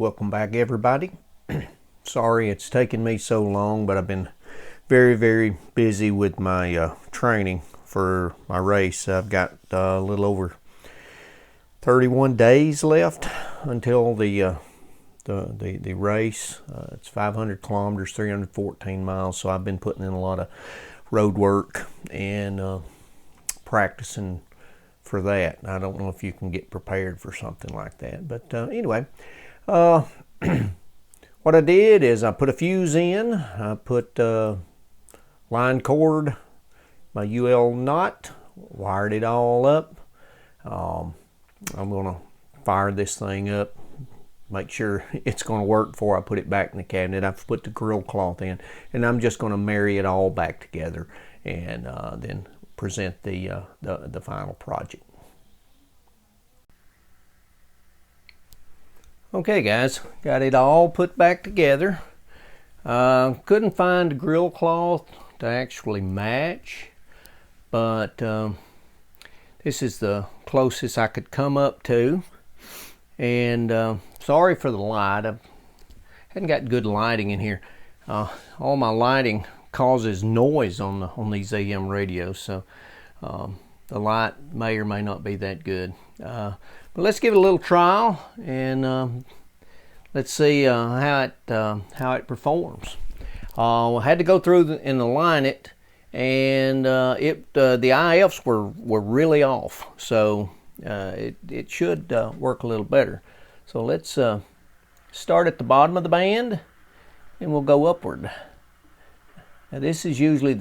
Welcome back, everybody. Sorry it's taken me so long, but I've been very busy with my training for my race. I've got a little over 31 days left until the race. It's 500 kilometers, 314 miles, so I've been putting in a lot of road work and practicing for that. I don't know if you can get prepared for something like that, but anyway, what I did is I put a fuse in. I put line cord, my UL knot, wired it all up. I'm gonna fire this thing up, make sure it's gonna work before I put it back in the cabinet. I've put the grill cloth in, and I'm just gonna marry it all back together and then present the final project. Okay guys, got it all put back together. Couldn't find a grill cloth to actually match, but this is the closest I could come up to. And sorry for the light, I hadn't got good lighting in here. All my lighting causes noise on these AM radios, so the light may or may not be that good. But let's give it a little trial and let's see how it performs. I had to go through and align it, and the IFs were really off, so it should work a little better. So let's start at the bottom of the band, and we'll go upward. Now this is usually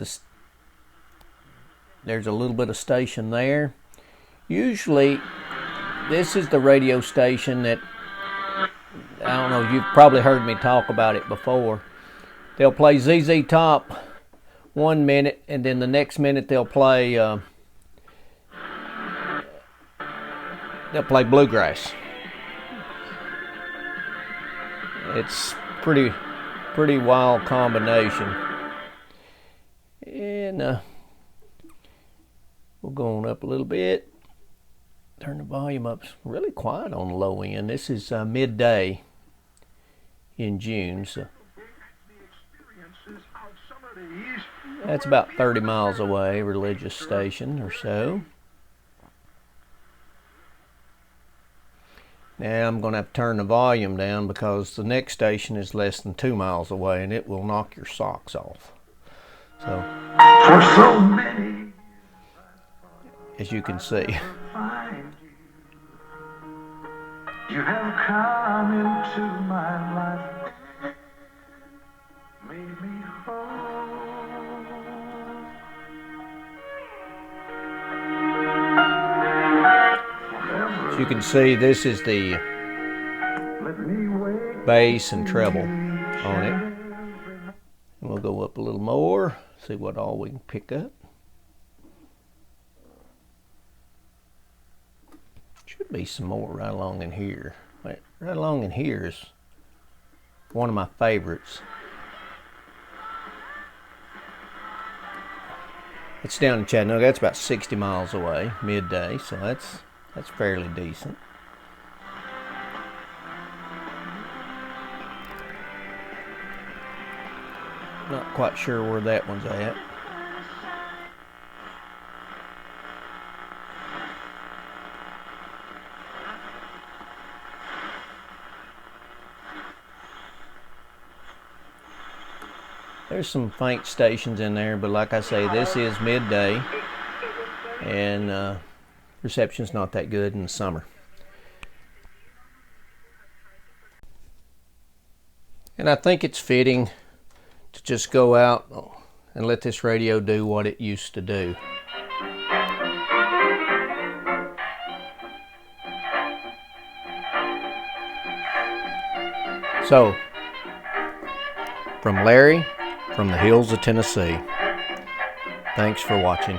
there's a little bit of station there. Usually this is the radio station that, I don't know, you've probably heard me talk about it before. They'll play ZZ Top 1 minute, and then the next minute they'll play bluegrass. It's pretty wild combination. And we'll go on up a little bit. Turn the volume up. It's really quiet on the low end. This is midday in June, so that's about 30 miles away, religious station or so. Now I'm going to have to turn the volume down because the next station is less than 2 miles away, and it will knock your socks off. So, for so many, as you can see, you have come into my life, made me whole. As you can see, this is the bass and treble on it. And we'll go up a little more, see what all we can pick up. Should be some more right along in here. Right along in here is one of my favorites. It's down in Chattanooga. That's about 60 miles away, midday, so that's fairly decent. Not quite sure where that one's at. There's some faint stations in there, but like I say, this is midday, and reception's not that good in the summer. And I think it's fitting to just go out and let this radio do what it used to do. So, from Larry, from the hills of Tennessee, thanks for watching.